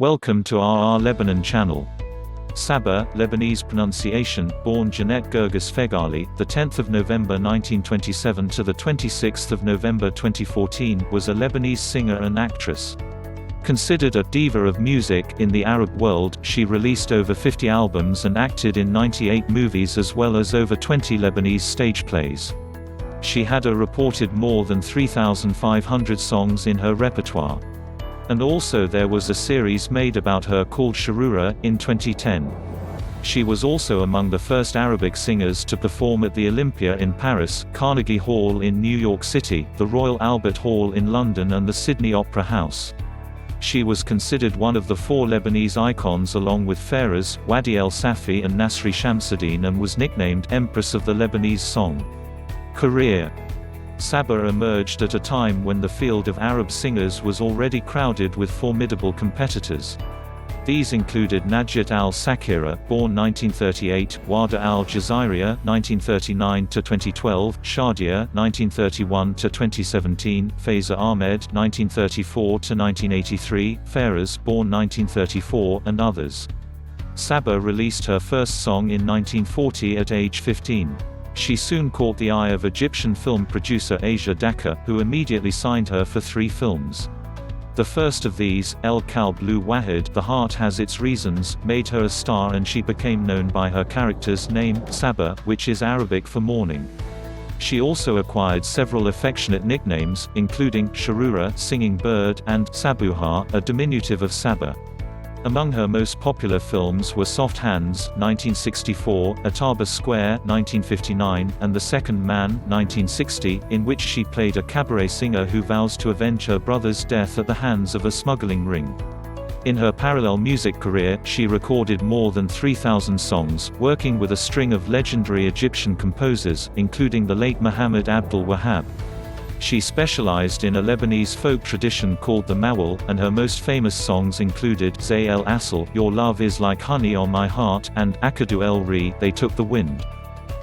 Welcome to RR Lebanon channel. Sabah, Lebanese pronunciation, born Jeanette Gerges Fegali, the 10th of November 1927 to the 26th of November 2014, was a Lebanese singer and actress. Considered a diva of music in the Arab world, she released over 50 albums and acted in 98 movies as well as over 20 Lebanese stage plays. She had a reported more than 3,500 songs in her repertoire. And also there was a series made about her called الشحرورة in 2010. She was also among the first Arabic singers to perform at the Olympia in Paris, Carnegie Hall in New York City, the Royal Albert Hall in London and the Sydney Opera House. She was considered one of the four Lebanese icons along with Fairuz, Wadi El Safi and Nasri Shamsuddin, and was nicknamed Empress of the Lebanese Song. Career. Sabah emerged at a time when the field of Arab singers was already crowded with formidable competitors. These included Najat al-Sakira, born 1938, Wada al-Jazairiya (1939–2012), Shadia (1931–2017), Faiza Ahmed (1934–1983), Fairuz, born 1934, and others. Sabah released her first song in 1940 at age 15. She soon caught the eye of Egyptian film producer Asia Daka, who immediately signed her for 3 films. The first of these, El Kalb Lu Wahid, The Heart Has Its Reasons, made her a star and she became known by her character's name, Sabah, which is Arabic for morning. She also acquired several affectionate nicknames, including Shahroura, singing bird, and Sabuha, a diminutive of Sabah. Among her most popular films were Soft Hands (1964), Ataba Square (1959), and The Second Man (1960), in which she played a cabaret singer who vows to avenge her brother's death at the hands of a smuggling ring. In her parallel music career, she recorded more than 3,000 songs, working with a string of legendary Egyptian composers, including the late Muhammad Abdul Wahab. She specialized in a Lebanese folk tradition called the Mawal, and her most famous songs included Zay El Asl, Your Love Is Like Honey on My Heart, and Akadu El Ri, They Took the Wind.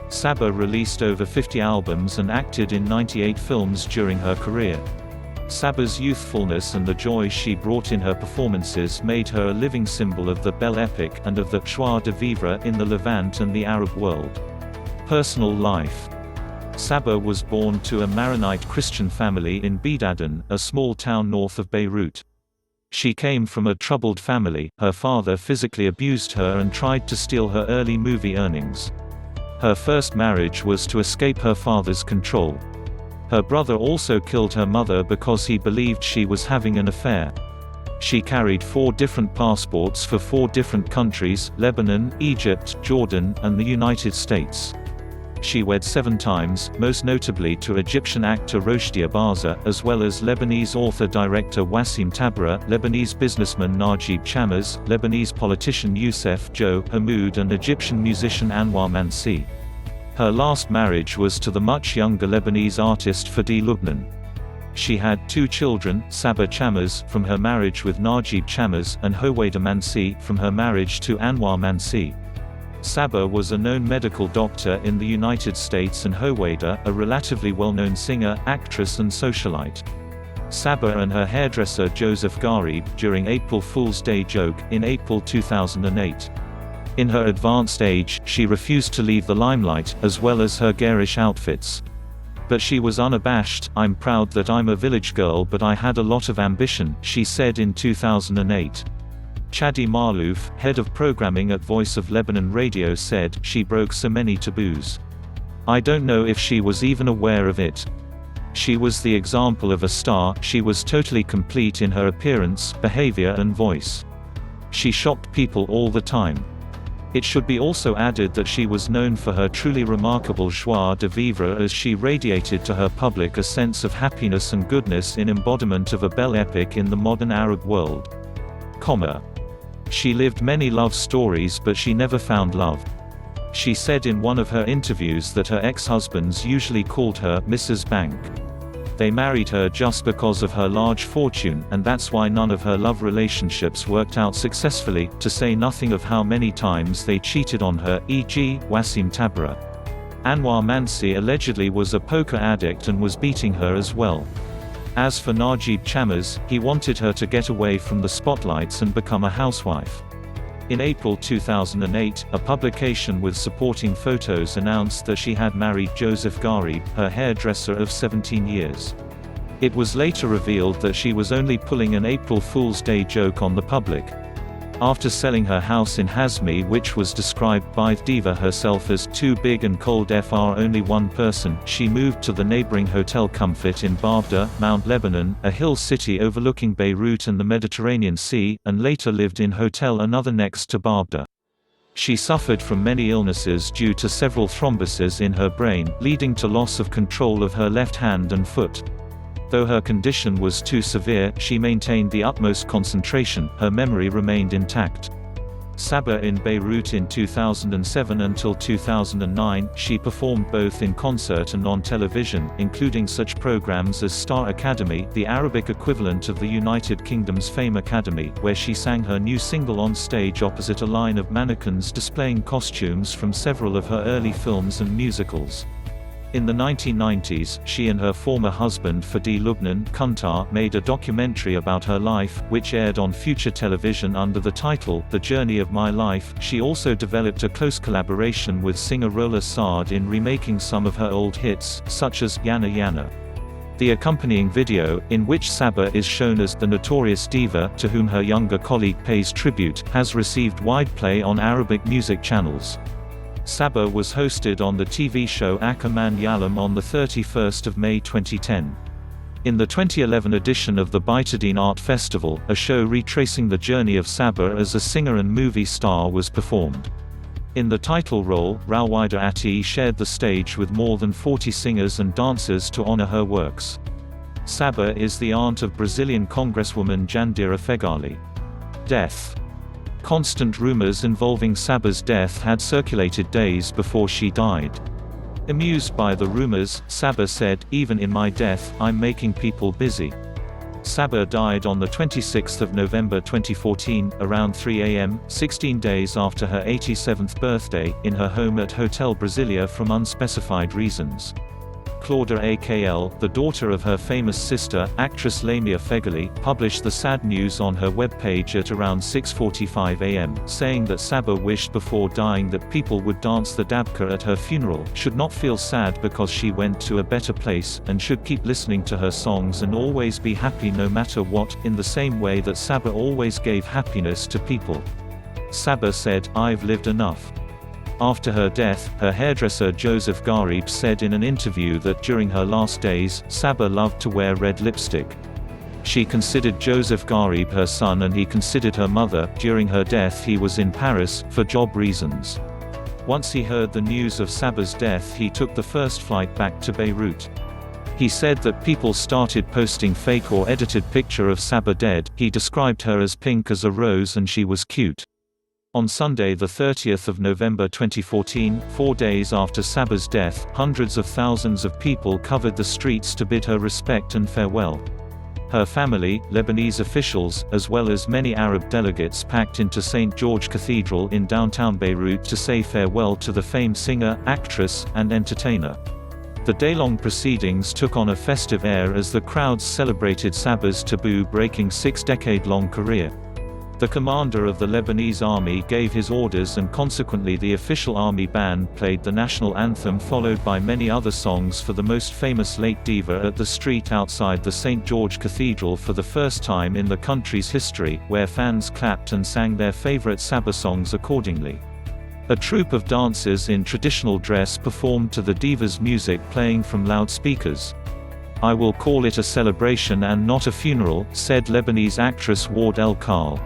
Sabah released over 50 albums and acted in 98 films during her career. Sabah's youthfulness and the joy she brought in her performances made her a living symbol of the Belle Epic and of the joie de vivre in the Levant and the Arab world. Personal life. Sabah was born to a Maronite Christian family in Bidaden, a small town north of Beirut. She came from a troubled family. Her father physically abused her and tried to steal her early movie earnings. Her first marriage was to escape her father's control. Her brother also killed her mother because he believed she was having an affair. She carried 4 different passports for 4 different countries: Lebanon, Egypt, Jordan, and the United States. She wed 7 times, most notably to Egyptian actor Roshdi Abaza, as well as Lebanese author-director Wassim Tabra, Lebanese businessman Najib Chammaz, Lebanese politician Youssef Joe Hamoud, and Egyptian musician Anwar Mansi. Her last marriage was to the much younger Lebanese artist Fadi Lubnan. She had 2 children, Sabah Chammaz, from her marriage with Najib Chammaz, and Howaida Mansi, from her marriage to Anwar Mansi. Sabah was a known medical doctor in the United States and Howaida, a relatively well-known singer, actress and socialite. Sabah and her hairdresser Joseph Garib, during April Fool's Day joke, in April 2008. In her advanced age, she refused to leave the limelight, as well as her garish outfits. But she was unabashed. "I'm proud that I'm a village girl, but I had a lot of ambition," she said in 2008. Chadi Marlouf, head of programming at Voice of Lebanon Radio, said, "She broke so many taboos. I don't know if she was even aware of it. She was the example of a star. She was totally complete in her appearance, behavior and voice. She shocked people all the time." It should be also added that she was known for her truly remarkable joie de vivre, as she radiated to her public a sense of happiness and goodness in embodiment of a belle epic in the modern Arab world. She lived many love stories but she never found love. She said in one of her interviews that her ex-husbands usually called her Mrs. Bank. They married her just because of her large fortune, and that's why none of her love relationships worked out successfully, to say nothing of how many times they cheated on her, e.g., Wassim Tabra. Anwar Mansi allegedly was a poker addict and was beating her as well. As for Najib Chammers, he wanted her to get away from the spotlights and become a housewife. In April 2008, a publication with supporting photos announced that she had married Joseph Gharib, her hairdresser of 17 years. It was later revealed that she was only pulling an April Fool's Day joke on the public. After selling her house in Hazmi, which was described by the diva herself as too big and cold for only one person, she moved to the neighboring Hotel Comfort in Barbda, Mount Lebanon, a hill city overlooking Beirut and the Mediterranean Sea, and later lived in Hotel Another next to Barbda. She suffered from many illnesses due to several thrombosis in her brain, leading to loss of control of her left hand and foot. Though her condition was too severe, she maintained the utmost concentration, her memory remained intact. Sabah in Beirut in 2007 until 2009, she performed both in concert and on television, including such programs as Star Academy, the Arabic equivalent of the United Kingdom's Fame Academy, where she sang her new single on stage opposite a line of mannequins displaying costumes from several of her early films and musicals. In the 1990s, she and her former husband Fadi Lubnan Kuntar made a documentary about her life, which aired on future television under the title, The Journey of My Life. She also developed a close collaboration with singer Rola Saad in remaking some of her old hits, such as Yana Yana. The accompanying video, in which Sabah is shown as the notorious diva to whom her younger colleague pays tribute, has received wide play on Arabic music channels. Sabah was hosted on the TV show Aka Man Yalam on 31 May 2010. In the 2011 edition of the Baitadine Art Festival, a show retracing the journey of Sabah as a singer and movie star was performed. In the title role, Rawida Ati shared the stage with more than 40 singers and dancers to honor her works. Sabah is the aunt of Brazilian Congresswoman Jandira Fegali. Death. Constant rumors involving Sabah's death had circulated days before she died. Amused by the rumors, Sabah said, "Even in my death, I'm making people busy." Sabah died on 26 November 2014, around 3 a.m., 16 days after her 87th birthday, in her home at Hotel Brasilia from unspecified reasons. Claudia Akl, the daughter of her famous sister, actress Lamia Fegali, published the sad news on her webpage at around 6:45 a.m., saying that Sabah wished before dying that people would dance the dabka at her funeral, should not feel sad because she went to a better place, and should keep listening to her songs and always be happy no matter what, in the same way that Sabah always gave happiness to people. Sabah said, "I've lived enough." After her death, her hairdresser Joseph Gharib said in an interview that during her last days, Sabah loved to wear red lipstick. She considered Joseph Gharib her son and he considered her mother. During her death he was in Paris, for job reasons. Once he heard the news of Sabah's death he took the first flight back to Beirut. He said that people started posting fake or edited picture of Sabah dead. He described her as pink as a rose and she was cute. On Sunday 30 November 2014, 4 days after Sabah's death, hundreds of thousands of people covered the streets to bid her respect and farewell. Her family, Lebanese officials, as well as many Arab delegates packed into St. George Cathedral in downtown Beirut to say farewell to the famed singer, actress, and entertainer. The day-long proceedings took on a festive air as the crowds celebrated Sabah's taboo-breaking 6-decade-long career. The commander of the Lebanese army gave his orders and consequently the official army band played the national anthem followed by many other songs for the most famous late diva at the street outside the St. George Cathedral for the first time in the country's history, where fans clapped and sang their favorite Sabah songs accordingly. A troupe of dancers in traditional dress performed to the diva's music playing from loudspeakers. "I will call it a celebration and not a funeral," said Lebanese actress Ward El Khal.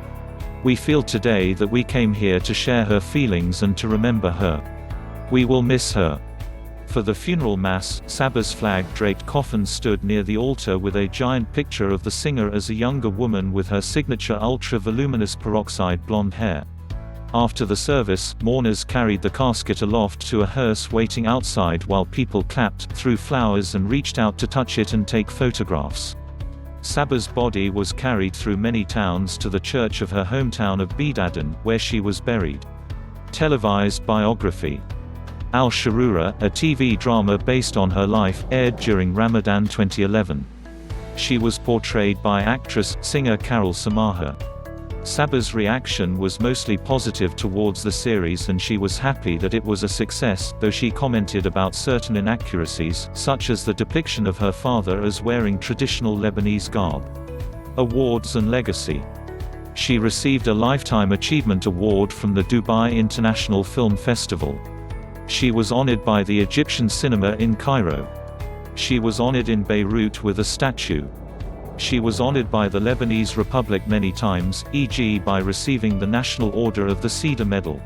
"We feel today that we came here to share her feelings and to remember her. We will miss her." For the funeral mass, Sabah's flag-draped coffin stood near the altar with a giant picture of the singer as a younger woman with her signature ultra-voluminous peroxide blonde hair. After the service, mourners carried the casket aloft to a hearse waiting outside while people clapped, threw flowers and reached out to touch it and take photographs. Sabah's body was carried through many towns to the church of her hometown of Bidaden, where she was buried. Televised biography. Al-Shahroura, a TV drama based on her life, aired during Ramadan 2011. She was portrayed by actress-singer Carol Samaha. Sabah's reaction was mostly positive towards the series and she was happy that it was a success, though she commented about certain inaccuracies, such as the depiction of her father as wearing traditional Lebanese garb. Awards and legacy. She received a Lifetime Achievement Award from the Dubai International Film Festival. She was honored by the Egyptian Cinema in Cairo. She was honored in Beirut with a statue. She was honored by the Lebanese Republic many times, e.g. by receiving the National Order of the Cedar Medal.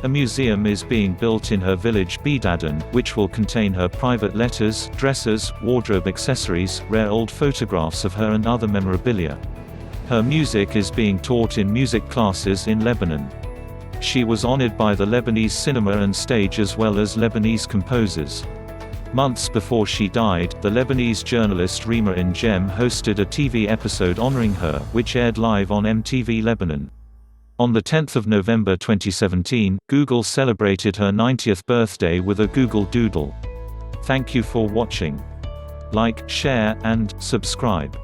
A museum is being built in her village Bidadan, which will contain her private letters, dresses, wardrobe accessories, rare old photographs of her and other memorabilia. Her music is being taught in music classes in Lebanon. She was honored by the Lebanese cinema and stage as well as Lebanese composers. Months before she died, the Lebanese journalist Rima N'Jem hosted a TV episode honoring her, which aired live on MTV Lebanon. On 10 November 2017, Google celebrated her 90th birthday with a Google Doodle. Thank you for watching. Like, share, and subscribe.